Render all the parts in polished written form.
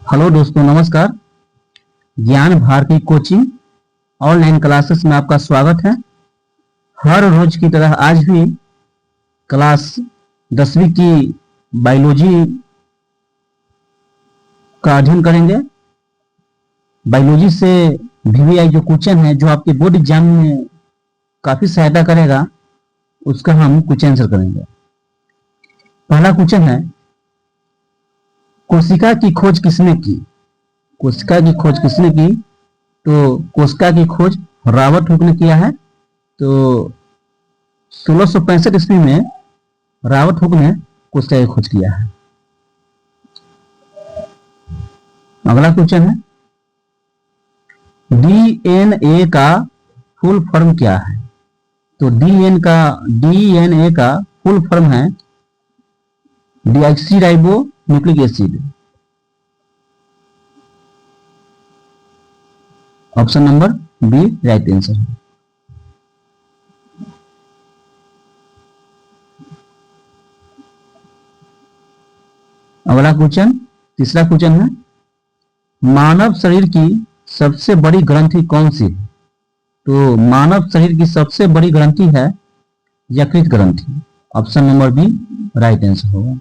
Hello दोस्तों, नमस्कार। ज्ञान भारती कोचिंग ऑनलाइन क्लासेस में आपका स्वागत है। हर रोज की तरह आज भी क्लास 10वीं की बायोलॉजी का अध्ययन करेंगे। बायोलॉजी से वीवीआई जो क्वेश्चन है, जो आपके बोर्ड एग्जाम में काफी सहायता करेगा, उसका हम क्वेश्चन आंसर करेंगे। पहला क्वेश्चन है, कोशिका की खोज किसने की? कोशिका की खोज किसने की? तो कोशिका की खोज रॉबर्ट हुक ने किया है। तो 1665 ईस्वी में रॉबर्ट हुक ने कोशिका की खोज किया है। अगला क्वेश्चन है, डीएनए का फुल फॉर्म क्या है? तो डीएनए का फुल फॉर्म है deoxyribonucleic acid. Option number B right answer है। अगला क्वेश्चन, तीसरा क्वेश्चन है, मानव शरीर की सबसे बड़ी ग्रंथि कौन सी है? तो मानव शरीर की सबसे बड़ी ग्रंथि है यकृत ग्रंथि। Option number B right answer होगा।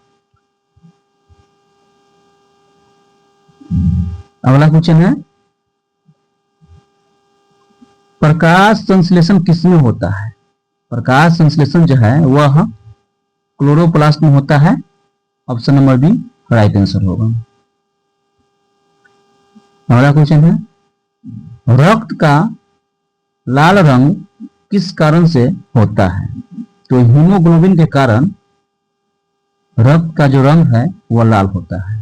अगला क्वेश्चन है, प्रकाश संश्लेषण किसमें होता है? प्रकाश संश्लेषण जो है वह क्लोरोप्लास्ट में होता है। Option number B right answer होगा। अगला क्वेश्चन है, रक्त का लाल रंग किस कारण से होता है? तो हीमोग्लोबिन के कारण रक्त का जो रंग है वह लाल होता है।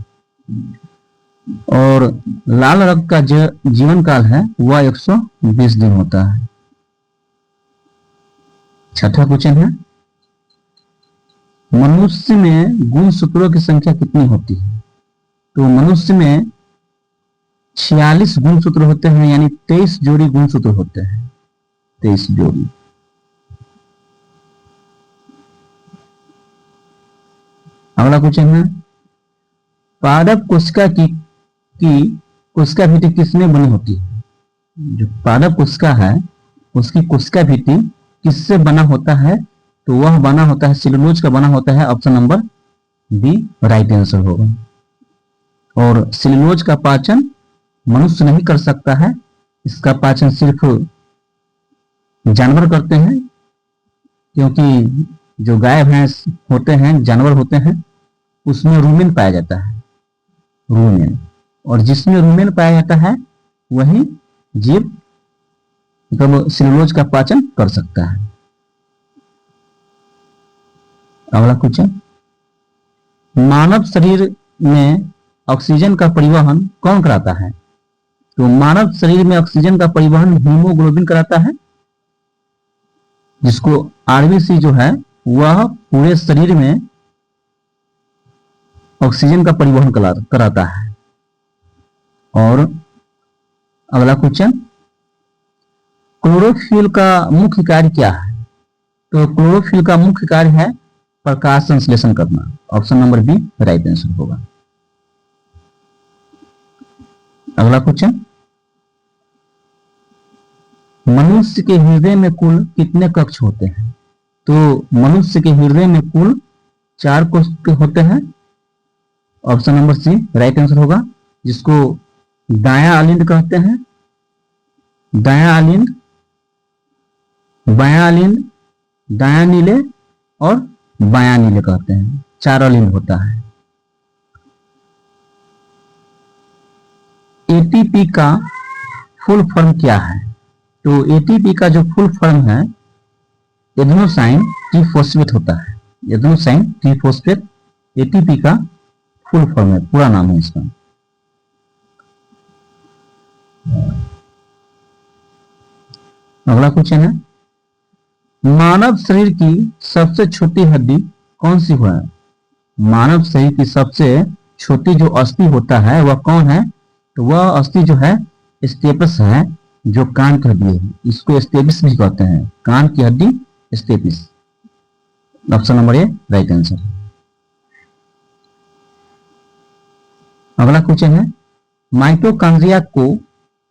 और लाल रक्त का जो जीवन काल है वह 120 दिन होता है। छठा क्वेश्चन है, मनुष्य में गुणसूत्रों की संख्या कितनी होती है? तो मनुष्य में 46 गुणसूत्र होते हैं, यानी 23 जोड़ी गुणसूत्र होते हैं। 23 जोड़ी। अगला क्वेश्चन है, पादप कोशिका की कोशिका भित्ति किसमें बनी होती है? जो पादप कोशिका है उसकी कोशिका भित्ति किससे बना होता है? तो वह बना होता है सेलुलोज का बना होता है। Option number B right answer होगा। और सेलुलोज का पाचन मनुष्य नहीं कर सकता है, इसका पाचन सिर्फ जानवर करते हैं, क्योंकि जो गाय भैंस होते हैं, जानवर होते हैं, उसमें रूमेन पाया जाता है। रूमेन, और जिसमें रूमेन पाया जाता है वही जीव मतलब सेलुलोज का पाचन कर सकता है। अगला क्वेश्चन, मानव शरीर में ऑक्सीजन का परिवहन कौन कराता है? तो मानव शरीर में ऑक्सीजन का परिवहन हीमोग्लोबिन कराता है, जिसको आरबीसी जो है वह पूरे शरीर में ऑक्सीजन का परिवहन कराता है। और अगला क्वेश्चन, क्लोरोफिल का मुख्य कार्य क्या है? तो क्लोरोफिल का मुख्य कार्य है प्रकाश संश्लेषण करना। Option number B right answer होगा। अगला क्वेश्चन, मनुष्य के हृदय में कुल कितने कक्ष होते हैं? तो मनुष्य के हृदय में कुल 4 कक्ष होते हैं। Option number C right answer होगा, जिसको दायां आलिंद कहते हैं। दायां आलिंद, बायां आलिंद, दायां नीले और बायां नीले कहते हैं। 4 आलिंद होता है। एटीपी का फुल फॉर्म क्या है? तो एटीपी का जो फुल फॉर्म है एडेनोसाइन ट्रीफॉस्फेट होता है। एडेनोसाइन ट्रीफॉस्फेट एटीपी का फुल फॉर्म है, पूरा नाम है इसका। अगला क्वेश्चन है, मानव शरीर की सबसे छोटी हड्डी कौन सी है? मानव शरीर की सबसे छोटी जो अस्थि होता है वह कौन है? तो वह अस्थि जो है स्टेपस है, जो कान की हड्डी है। इसको स्टेपिस भी कहते हैं, कान की हड्डी stapes. Option number A right answer. अगला क्वेश्चन है, माइटोकॉन्ड्रिया को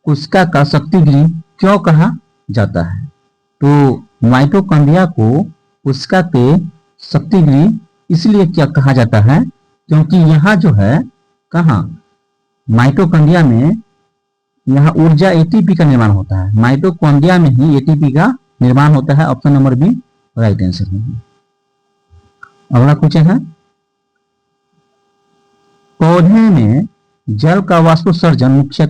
कोशिका का शक्ति गृह क्यों कहा जाता है? तो माइटोकॉन्ड्रिया को कोशिका के शक्ति गृह इसलिए क्या कहा जाता है क्योंकि यहाँ जो है कहाँ माइटोकॉन्ड्रिया में यहाँ ऊर्जा एटीपी का निर्माण होता है। माइटोकॉन्ड्रिया में ही एटीपी का निर्माण होता है। Option number B right answer है। अगला क्वेश्चन है, पौधे में जल का वाष्पोत्सर्जन मुख्य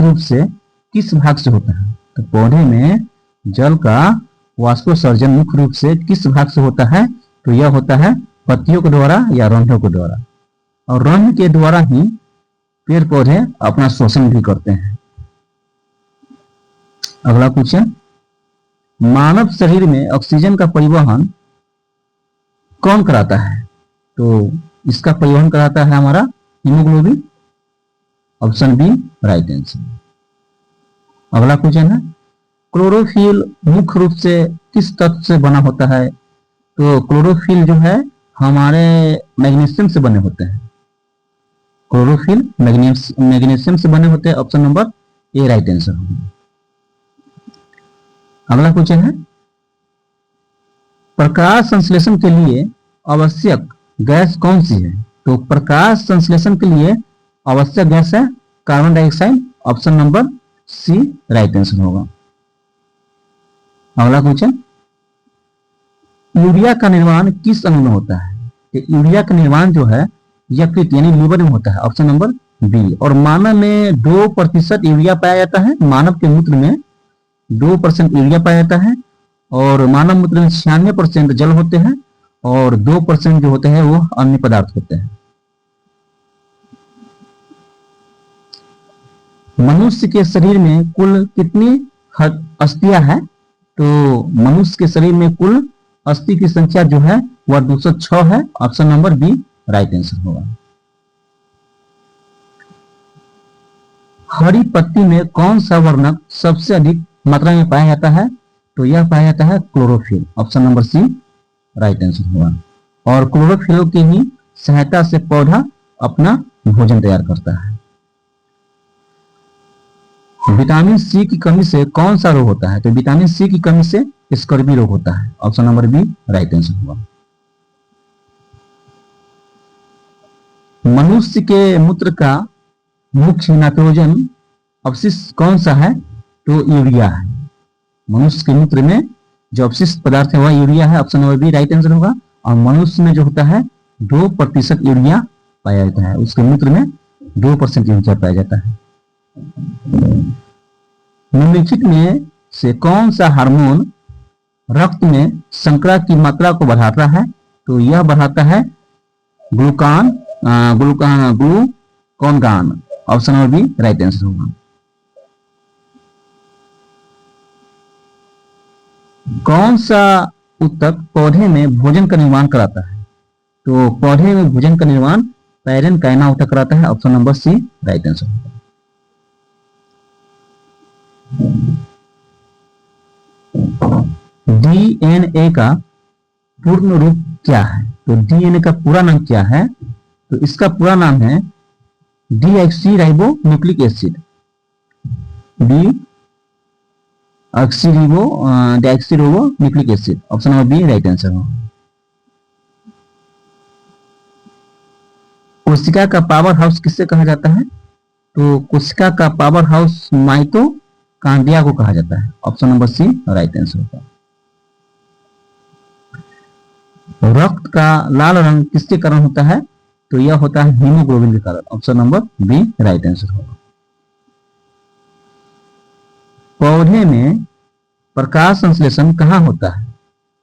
रूप से किस भाग से होता है? तो पौधे में जल का वाष्पोत्सर्जन मुख्य रूप से किस भाग से होता है? तो यह होता है पत्तियों के द्वारा या रंध्रों के द्वारा, और रंध्र के द्वारा ही पेड़ पौधे अपना शोषण भी करते हैं। अगला क्वेश्चन, मानव शरीर में ऑक्सीजन का परिवहन कौन कराता है? तो इसका परिवहन कराता है हमारा haemoglobin. Option B right answer. अगला क्वेश्चन है, क्लोरोफिल मुख्य रूप से किस तत्व से बना होता है? तो क्लोरोफिल जो है हमारे मैग्नीशियम से बने होते हैं। क्लोरोफिल मैग्नीशियम से बने होते हैं। Option number A right answer होगा। अगला क्वेश्चन है, प्रकाश संश्लेषण के लिए आवश्यक गैस कौन सी है? तो प्रकाश संश्लेषण के लिए आवश्यक गैस है carbon dioxide. Option number C right answer होगा। अगला क्वेश्चन, यूरिया का निर्माण किस अंग में होता है? यूरिया का निर्माण जो है यकृत यानी लीवर में होता है। Option number B. और मानव में 2% यूरिया पाया जाता है। मानव के मूत्र में 2% यूरिया पाया जाता है, और मानव मूत्र में 96% जल होते हैं, और 2% जो होते हैं वो अन्य पदार्थ होते हैं। मनुष्य के शरीर में कुल कितनी अस्थियां हैं? तो मनुष्य के शरीर में कुल अस्थि की संख्या जो है वह 206 है। Option number B right answer होगा। हरी पत्ती में कौन सा वर्णक सबसे अधिक मात्रा में पाया जाता है? तो यह पाया जाता है chlorophyll. Option number C right answer होगा। और क्लोरोफिल की ही सहायता से पौधा अपना भोजन तैयार करता है। विटामिन सी की कमी से कौन सा रोग होता है? तो विटामिन सी की कमी से स्कर्वी रोग होता है। Option number B right answer होगा। मनुष्य के मूत्र का मुख्य नाइट्रोजन अवशिष्ट कौन सा है? तो यूरिया है। मनुष्य के मूत्र में जो अवशिष्ट पदार्थ है वह यूरिया है। Option number B right answer होगा। और मनुष्य में जो होता है 2% यूरिया पाया जाता है। उसके मूत्र में 2% यूरिया पाया जाता है। निम्नलिखित में से कौन सा हार्मोन रक्त में शर्करा की मात्रा को बढ़ाता है? तो यह बढ़ाता है glucagon glucagon. Option number B right answer होगा। कौन सा ऊतक पौधे में भोजन का निर्माण कराता है? तो पौधे में भोजन का निर्माण पैरेनकाइमा ऊतक कराता है। Option number C right answer होगा। डीएनए का पूर्ण रूप क्या है? तो डीएनए का पूरा नाम क्या है? तो इसका पूरा नाम है deoxyribonucleic acid. Deoxyribonucleic acid. Option number B right answer होगा। कोशिका का पावर हाउस किससे कहा जाता है? तो कोशिका का पावर हाउस माइटोकॉन्ड्रिया को कहा जाता है। Option number C right answer होगा। रक्त का लाल रंग किसके कारण होता है? तो यह होता है हीमोग्लोबिन के कारण। Option number B right answer होगा। पौधे में प्रकाश संश्लेषण कहाँ होता है?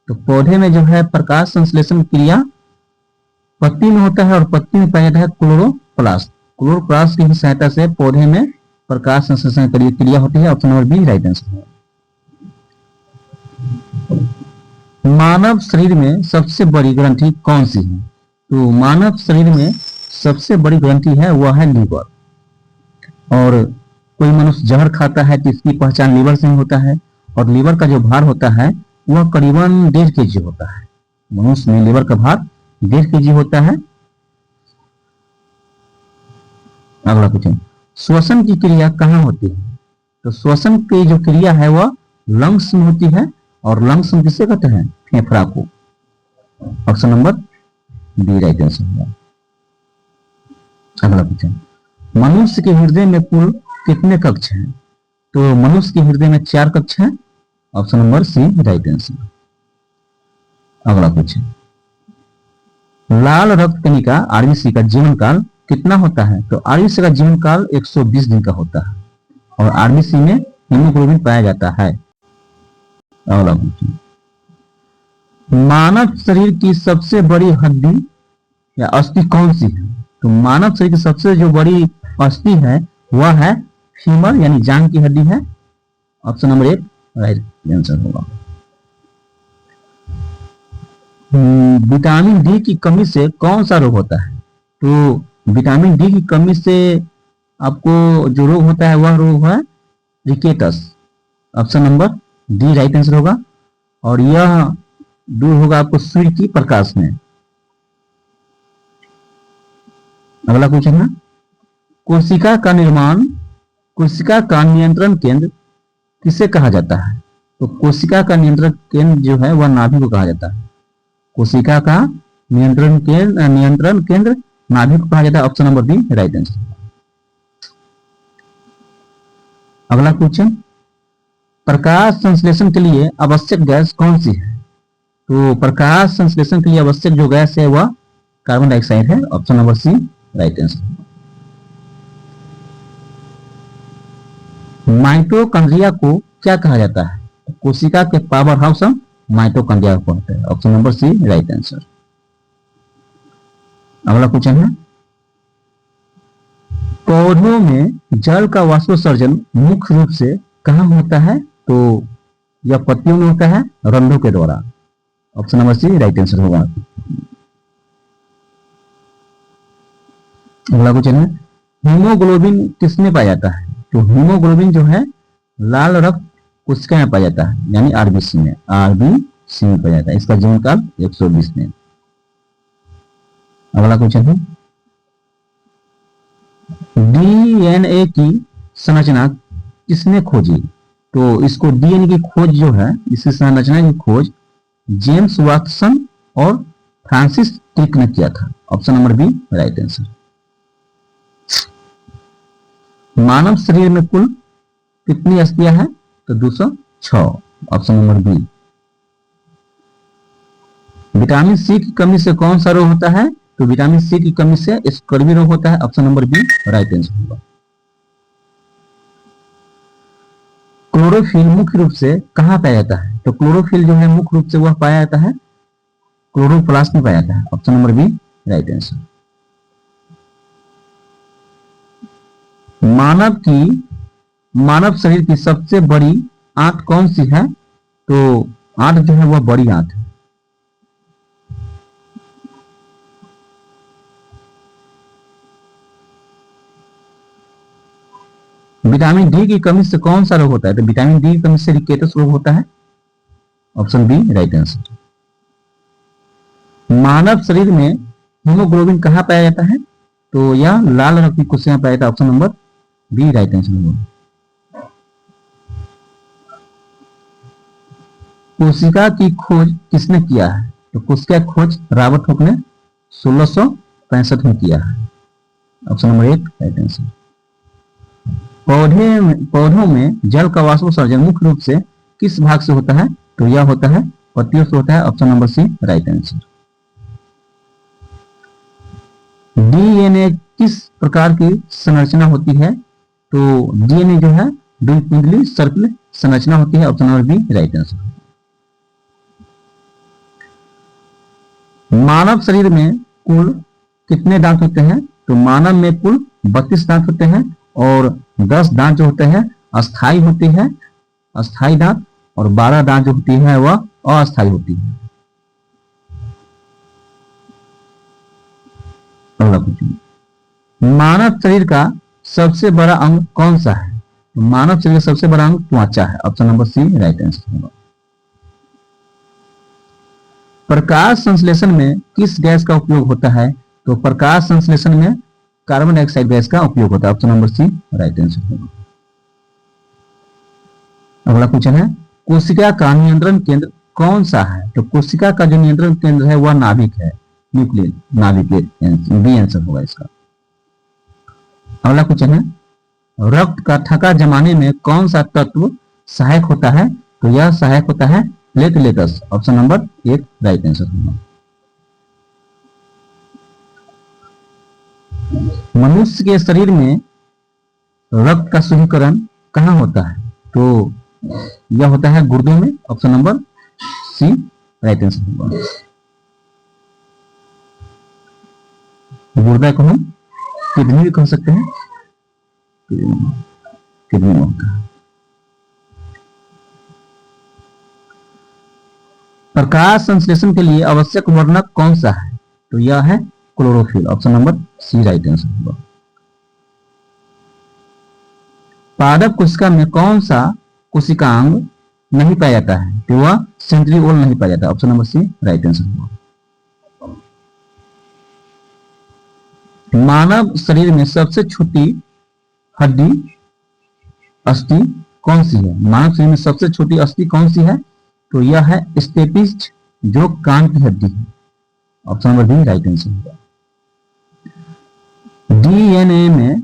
तो पौधे में जो है प्रकाश संश्लेषण क्रिया पत्ती में होता है, और पत्ती में पाया जाता है क्लोरोप्लास्ट। क्लोरोप्लास्ट की सहायता से पौधे में प्रकाश संश्लेषण क्रिया होती है। Option number B right answer है। मानव शरीर में सबसे बड़ी ग्रंथि कौन सी है? तो मानव शरीर में सबसे बड़ी ग्रंथि है वह है लीवर। और कोई मनुष्य जहर खाता है तो इसकी पहचान लीवर से ही होता है। और लीवर का जो भार होता है वह करीबन 1.5 kg होता है। मनुष्य में लीवर का भार 1.5 kg होता है। अगला क्वेश्चन, श्वसन की क्रिया कहाँ होती है? तो श्वसन की जो क्रिया है वह लंग्स में होती है, और लंग्स में किसे कहते हैं? फेफड़ा को। Option number B right answer होगा। अगला क्वेश्चन, मनुष्य के हृदय में कुल कितने कक्ष हैं? तो मनुष्य के हृदय में 4 कक्ष हैं। Option number C right answer. अगला क्वेश्चन, लाल रक्त कणिका आरबीसी का जीवन काल कितना होता है? तो आरबीसी का जीवन काल 120 दिन का होता है, और आरबीसी में हीमोग्लोबिन पाया जाता है। अगला क्वेश्चन, मानव शरीर की सबसे बड़ी हड्डी या अस्थि कौन सी है? तो मानव शरीर की सबसे जो बड़ी अस्थि है वह है फीमर यानी जांघ की हड्डी है। ऑप्शन नंबर 1 राइट आंसर होगा। विटामिन डी की कमी से कौन सा रोग होता है? तो विटामिन डी की कमी से आपको जो रोग होता है वह रोग है rickets. Option number D right answer होगा, और यह दूर होगा आपको सूर्य की प्रकाश में। अगला क्वेश्चन है, कोशिका का निर्माण, कोशिका का नियंत्रण केंद्र किसे कहा जाता है? तो कोशिका का नियंत्रण केंद्र जो है वह नाभि को कहा जाता है। कोशिका का नियंत्रण केंद्र नाभि को कहा जाता है। Option number B right answer. अगला क्वेश्चन, प्रकाश संश्लेषण के लिए आवश्यक गैस कौन सी है? तो प्रकाश संश्लेषण के लिए आवश्यक जो गैस है वह कार्बन डाइऑक्साइड है। Option number C right answer. Mitochondria को क्या कहा जाता है? कोशिका के पावर हाउस हम माइटोकॉन्ड्रिया को कहते हैं। Option number C right answer. अगला क्वेश्चन है, पौधों में जल का वाष्पोत्सर्जन मुख्य रूप से कहां होता है? तो यह पत्तियों में होता है, रंध्रों के द्वारा। Option number C right answer होगा। अगला क्वेश्चन है, हीमोग्लोबिन किसमें पाया जाता है? तो हीमोग्लोबिन जो है लाल रक्त कोशिका में पाया जाता है, यानी आरबीसी में। आरबीसी में पाया जाता है। इसका जीवन काल 120 दिन। अगला क्वेश्चन है, डीएनए की संरचना किसने खोजी? तो इसको डीएनए की खोज जो है, इसकी संरचना की खोज जेम्स वाटसन और फ्रांसिस क्रिक ने किया था। Option number B right answer. मानव शरीर में कुल कितनी अस्थियां हैं? तो 206। Option number B. Vitamin C की कमी से कौन सा रोग होता है? तो विटामिन सी की कमी से स्कर्वी रोग होता है। Option number B right answer होगा। क्लोरोफिल मुख्य रूप से कहां पाया जाता है? तो क्लोरोफिल जो है मुख्य रूप से वह पाया जाता है क्लोरोप्लास्ट में पाया जाता है। Option number B right answer. मानव शरीर की सबसे बड़ी आंत कौन सी है? तो आंत जो है वह बड़ी आंत है। विटामिन डी की कमी से कौन सा रोग होता है? तो विटामिन डी की कमी से रिकेटस रोग होता है। Option B right answer. मानव शरीर में हीमोग्लोबिन कहां पाया जाता है? तो यह लाल रक्त की कोशिका में पाया जाता है। Option number B right answer होगा। कोशिका की खोज किसने किया है? तो कोशिका की खोज रॉबर्ट हुक ने 1665 में किया है। Option number 1 right answer. पौधों में जल का वाष्पोत्सर्जन मुख्य रूप से किस भाग से होता है? तो यह होता है पत्तियों से होता है। Option number C right answer. DNA किस प्रकार की संरचना होती है? तो डीएनए जो है द्विपिंडली सर्पिल संरचना होती है। Option number B right answer. मानव शरीर में कुल कितने दांत होते हैं? तो मानव में कुल 32 दांत होते हैं, और 10 दांत जो होते हैं अस्थाई होती है, अस्थाई दांत, और 12 दांत जो होती है वह अस्थाई होती है। अगला क्वेश्चन, मानव शरीर का सबसे बड़ा अंग कौन सा है? तो मानव शरीर का सबसे बड़ा अंग त्वचा है। Option number C right answer होगा। प्रकाश संश्लेषण में किस गैस का उपयोग होता है? तो प्रकाश संश्लेषण में कार्बन डाइऑक्साइड गैस का उपयोग होता है। Option number C right answer होगा। अगला क्वेश्चन है कोशिका का नियंत्रण केंद्र कौन सा है? तो कोशिका का जो नियंत्रण केंद्र है वह नाभिक है, न्यूक्लियस नाभिक, बी आंसर होगा इसका। अगला क्वेश्चन है रक्त का थक्का जमाने में कौन सा तत्व सहायक होता है? तो यह सहायक होता है प्लेटलेट्स। ऑप्शन नंबर एक राइट आंसर होगा। मनुष्य के शरीर में रक्त का शुद्धिकरण कहाँ होता है? तो यह होता है गुर्दों में। Option number C right answer होगा। गुर्दा को हम किडनी भी कह सकते हैं, किडनी में होता है। प्रकाश संश्लेषण के लिए आवश्यक वर्णक कौन सा है? तो यह है chlorophyll. Option number C right answer होगा। पादप कोशिका में कौन सा कोशिकांग नहीं पाया जाता है? तो वह सेंट्रिओल नहीं पाया जाता। Option number C right answer होगा। मानव शरीर में सबसे छोटी हड्डी अस्थि कौन सी है? मानव शरीर में सबसे छोटी अस्थि कौन सी है? तो यह है स्टेपिस्ट, जो कान की हड्डी है। Option number B right answer होगा। डीएनए में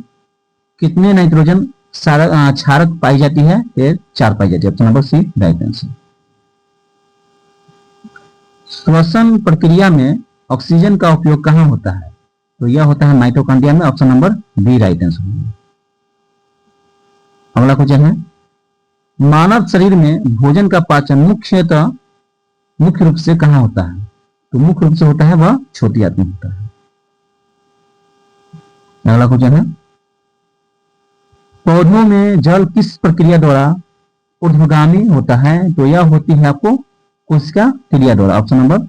कितने नाइट्रोजन क्षारक पाई जाती है? 4 पाई जाती है। Option number C right answer. श्वसन प्रक्रिया में ऑक्सीजन का उपयोग कहां होता है? तो यह होता है माइटोकॉन्ड्रिया में। Option number B right answer होगा। अगला क्वेश्चन है मानव शरीर में भोजन का पाचन मुख्य रूप से कहां होता है? तो मुख्य रूप से होता है वह छोटी आंत में होता है। अगला क्वेश्चन है पौधों में जल किस प्रक्रिया द्वारा ऊर्ध्वगामी होता है? तो यह होती है आपको कोशिका क्रिया द्वारा। ऑप्शन नंबर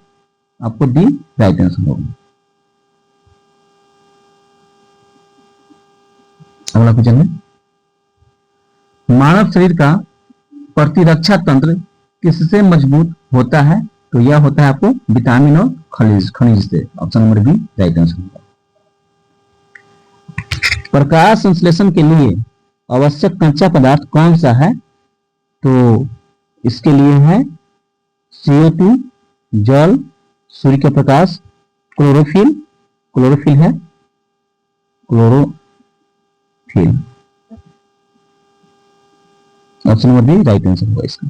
आपको डी राइट आंसर होगा। अगला क्वेश्चन है मानव शरीर का प्रतिरक्षा तंत्र किससे मजबूत होता है? तो यह होता है आपको विटामिन और खनिज से। Option number B right answer होगा। प्रकाश संश्लेषण के लिए आवश्यक कच्चा पदार्थ कौन सा है? तो इसके लिए है CO2, जल, सूर्य का प्रकाश, क्लोरोफिल है, chlorophyll. Option number B right answer होगा इसका।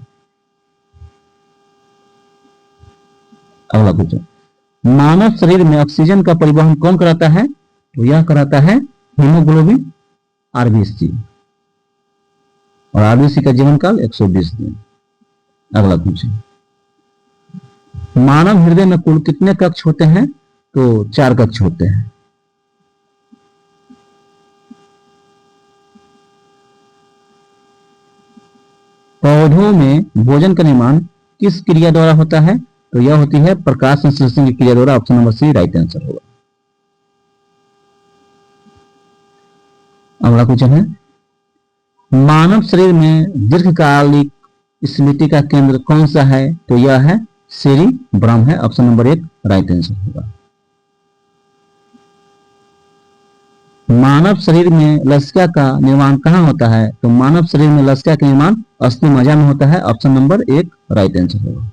अगला क्वेश्चन मानव शरीर में ऑक्सीजन का परिवहन कौन कराता है? तो यह कराता है हीमोग्लोबिन, आरबीसी, और आरबीसी का जीवन काल 120 दिन। अगला क्वेश्चन मानव हृदय में कुल कितने कक्ष होते हैं? तो 4 कक्ष होते हैं। पौधों में भोजन का निर्माण किस क्रिया द्वारा होता है? तो यह होती है प्रकाश संश्लेषण की क्रिया द्वारा। Option number C right answer होगा। अगला क्वेश्चन है मानव शरीर में दीर्घकालिक स्मृति का केंद्र कौन सा है? तो यह है सेरिब्रम है। ऑप्शन नंबर 1 राइट आंसर होगा। मानव शरीर में लसिका का निर्माण कहां होता है? तो मानव शरीर में लसिका का निर्माण अस्थि मज्जा में होता है। ऑप्शन नंबर 1 राइट आंसर होगा।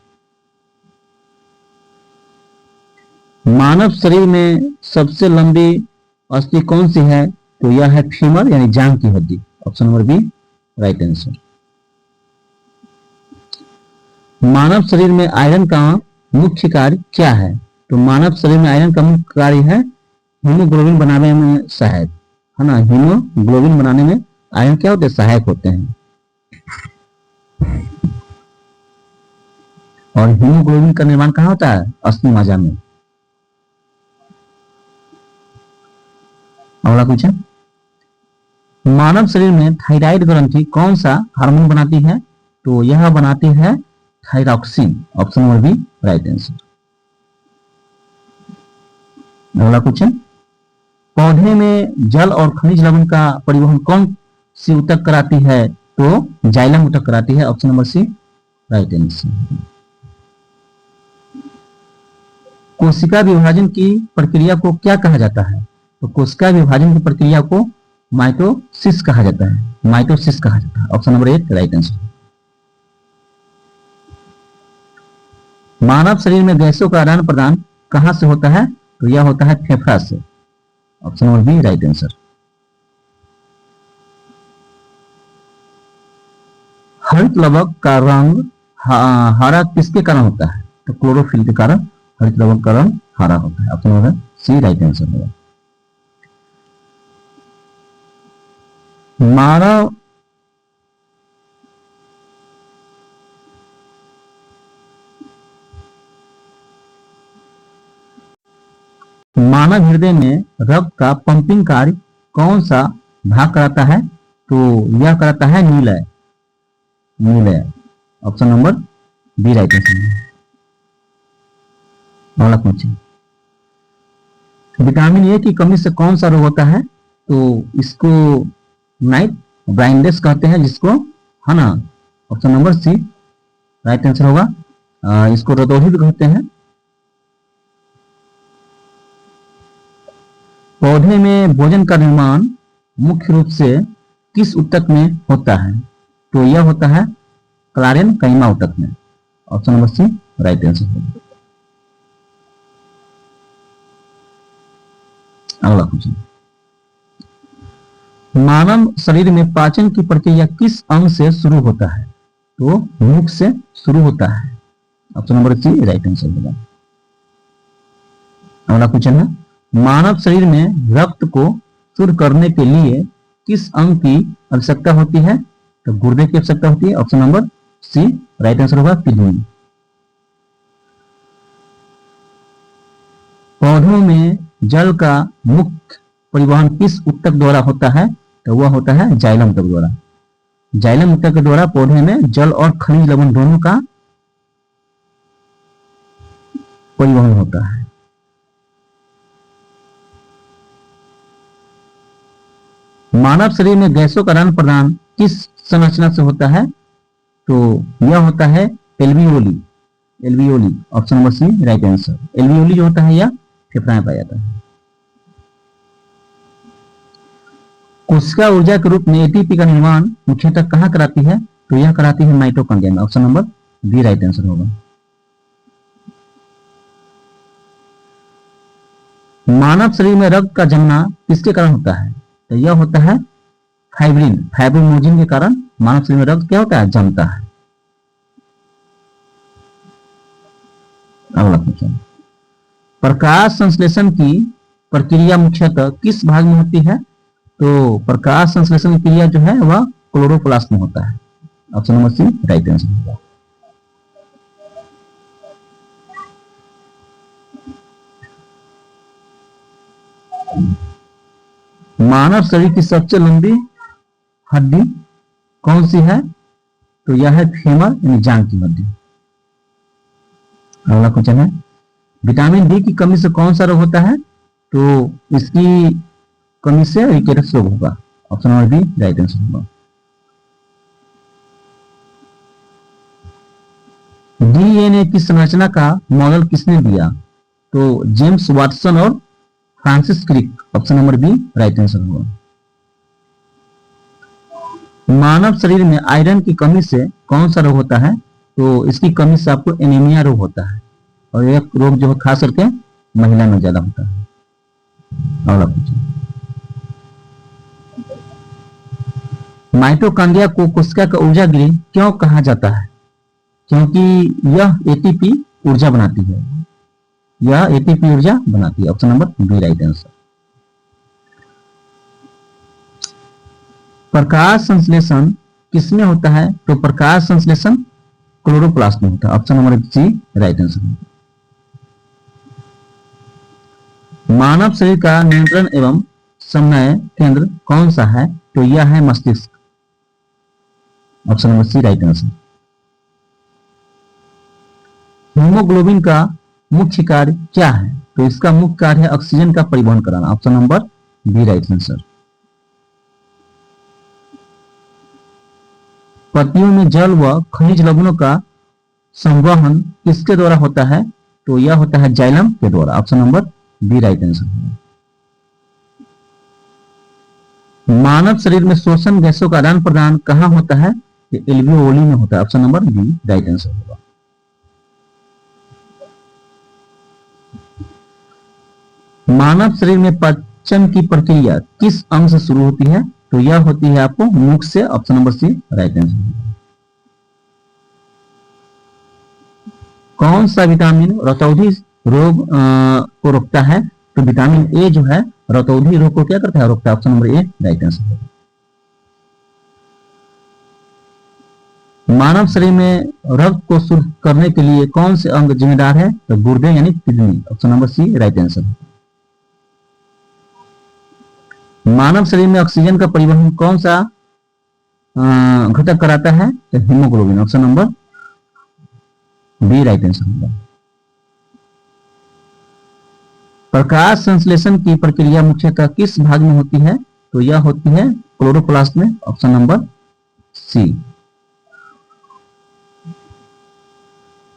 मानव शरीर में सबसे लंबी अस्थि कौन सी है? तो यह है फीमर यानी जांघ की हड्डी। Option number B right answer. मानव शरीर में आयरन का मुख्य कार्य क्या है? तो मानव शरीर में आयरन का मुख्य कार्य है हीमोग्लोबिन बनाने में सहायक है ना। हीमोग्लोबिन बनाने में आयरन क्या होते हैं? सहायक होते हैं। और हीमोग्लोबिन का निर्माण कहां होता है? अस्थि मज्जा में। अगला क्वेश्चन मानव शरीर में थायराइड ग्रंथि कौन सा हार्मोन बनाती है? तो यह बनाती है thyroxine. Option number B right answer. अगला क्वेश्चन पौधे में जल और खनिज लवण का परिवहन कौन सी ऊतक कराती है? तो जाइलम ऊतक कराती है। Option number C right answer. कोशिका विभाजन की प्रक्रिया को क्या कहा जाता है? तो कोशिका विभाजन की प्रक्रिया को माइटोसिस कहा जाता है। माइटोसिस कहा जाता है। Option number 1 right answer. मानव शरीर में गैसों का आदान प्रदान कहां से होता है? तो यह होता है फेफड़ा से। Option number B right answer. हरित लवक का रंग हरा किसके कारण होता है? तो क्लोरोफिल के कारण हरित लवक का रंग हरा होता है। Option number C right answer होगा। मानव मानव हृदय में रक्त का पंपिंग कार्य कौन सा भाग कराता है? तो यह कराता है नीलय। नीलय। Option number B right answer. अगला क्वेश्चन, विटामिन ए की कमी से कौन सा रोग होता है? तो इसको नाइट ब्लाइंडनेस कहते हैं, जिसको, है ना। Option number C right answer होगा। इसको रतौंधी भी कहते हैं। पौधे में भोजन का निर्माण मुख्य रूप से किस ऊतक में होता है? तो यह होता है क्लारेनकाइमा ऊतक में। Option number C right answer होगा। अगला क्वेश्चन, मानव शरीर में पाचन की प्रक्रिया किस अंग से शुरू होता है? तो मुख से शुरू होता है। Option number C right answer होगा। अगला क्वेश्चन है, मानव शरीर में रक्त को शुद्ध करने के लिए किस अंग की आवश्यकता होती है? तो गुर्दे की आवश्यकता होती है। Option number C right answer होगा, किडनी। पौधों में जल का मुख्य परिवहन किस ऊतक द्वारा होता है? तो वह होता है जाइलम ऊतक द्वारा। जाइलम ऊतक के द्वारा पौधे में जल और खनिज लवण दोनों का परिवहन होता है। मानव शरीर में गैसों का आदान प्रदान किस संरचना से होता है? तो यह होता है alveoli. Alveoli. Option number C right answer. Alveoli जो होता है यह फेफड़ा में पाया जाता है। कोशिका ऊर्जा के रूप में एटीपी का निर्माण मुख्यतः कहां कराती है? तो यह कराती है माइटोकॉन्ड्रिया में। Option number B right answer होगा। मानव शरीर में रक्त का जमना किसके कारण होता है? तो यह होता है फाइब्रिन, फाइब्रोनोजिन के कारण मानव शरीर में रक्त क्या होता है? जमता है। अगला क्वेश्चन, प्रकाश संश्लेषण की प्रक्रिया मुख्यतः किस भाग में होती है? तो प्रकाश संश्लेषण की क्रिया जो है वह क्लोरोप्लास्ट में होता है। Option number C right answer होगा। मानव शरीर की सबसे लंबी हड्डी कौन सी है? तो यह है फीमर, यानी जांघ की हड्डी। अगला क्वेश्चन है, विटामिन डी की कमी से कौन सा रोग होता है? तो इसकी कमी से रिकेटस रोग होगा। Option number B right answer होगा। डीएनए की संरचना का मॉडल किसने दिया? तो जेम्स वाटसन और Francis Crick. Option number B right answer होगा। मानव शरीर में आयरन की कमी से कौन सा रोग होता है? तो इसकी कमी से आपको एनीमिया रोग होता है, और यह रोग जो है खास करके महिला में ज्यादा होता है। अगला क्वेश्चन, माइटोकॉन्ड्रिया को कोशिका का ऊर्जा गृह क्यों कहा जाता है? क्योंकि यह एटीपी ऊर्जा बनाती है। यह एटीपी ऊर्जा बनाती है। Option number B right answer. प्रकाश संश्लेषण किसमें होता है? तो प्रकाश संश्लेषण क्लोरोप्लास्ट में होता है। Option number C right answer. मानव शरीर का नियंत्रण एवं समन्वय केंद्र कौन सा है? तो यह है मस्तिष्क। Option number C right answer. Haemoglobin का मुख्य कार्य क्या है? तो इसका मुख्य कार्य है ऑक्सीजन का परिवहन कराना। Option number B right answer. पत्तियों में जल व खनिज लवणों का संवहन किसके द्वारा होता है? तो यह होता है जाइलम के द्वारा। Option number B right answer है। मानव शरीर में श्वसन गैसों का आदान प्रदान कहाँ होता है? ये एल्वियोली में होता है। Option number B right answer होगा। मानव शरीर में पाचन की प्रक्रिया किस अंग से शुरू होती है? तो यह होती है आपको मुख से। Option number C right answer होगा। कौन सा विटामिन रतौंधी रोग को रोकता है? तो विटामिन ए जो है रतौंधी रोग को क्या करता है? रोकता है। Option number A right answer होगा। मानव शरीर में रक्त को शुद्ध करने के लिए कौन से अंग जिम्मेदार है? तो गुर्दे यानी kidney. Option number C right answer है। मानव शरीर में ऑक्सीजन का परिवहन कौन सा घटक कराता है? तो haemoglobin. Option number B right answer होगा। प्रकाश संश्लेषण की प्रक्रिया मुख्यतः किस भाग में होती है? तो यह होती है क्लोरोप्लास्ट में। ऑप्शन नंबर सी।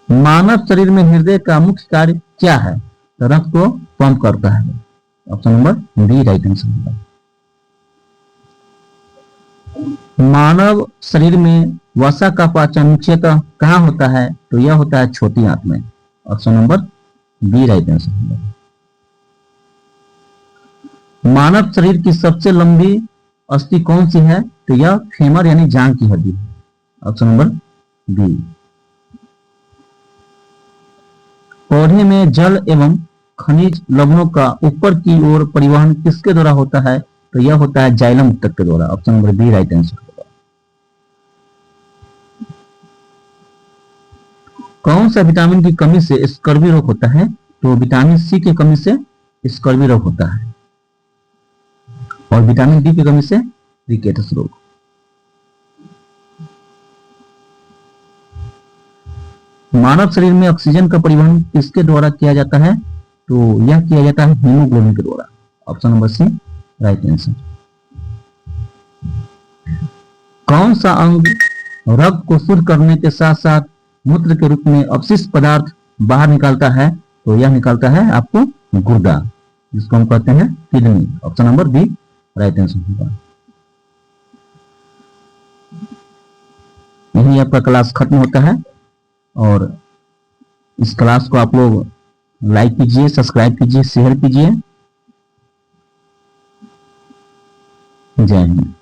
मानव शरीर में हृदय का मुख्य कार्य क्या है? तो रक्त को पंप करता है। Option number B right answer होगा। मानव शरीर में वसा का पाचन मुख्यतः कहाँ होता है? तो यह होता है छोटी आंत में। Option number B right answer होगा। मानव शरीर की सबसे लंबी अस्थि कौन सी है? तो यह फेमर यानी जांघ की हड्डी है। Option number B. पौधे में जल एवं खनिज लवणों का ऊपर की ओर परिवहन किसके द्वारा होता है? तो यह होता है जाइलम ऊतक के द्वारा। Option number B right answer होगा। कौन सा विटामिन की कमी से स्कर्वी रोग होता है? तो विटामिन सी की कमी से स्कर्वी रोग होता है और विटामिन डी की कमी से रिकेट्स रोग। मानव शरीर में ऑक्सीजन का परिवहन किसके द्वारा किया जाता है? तो यह किया जाता है हीमोग्लोबिन के द्वारा। Option number C right answer. कौन सा अंग रक्त को शुद्ध करने के साथ साथ मूत्र के रूप में अपशिष्ट पदार्थ बाहर निकालता है? तो यह निकालता है आपको गुर्दा, जिसको हम कहते हैं kidney. Option number B right answer होगा। यही आपका क्लास खत्म होता है और इस क्लास को आप लोग लाइक कीजिए, सब्सक्राइब कीजिए, शेयर कीजिए। जय हिंद।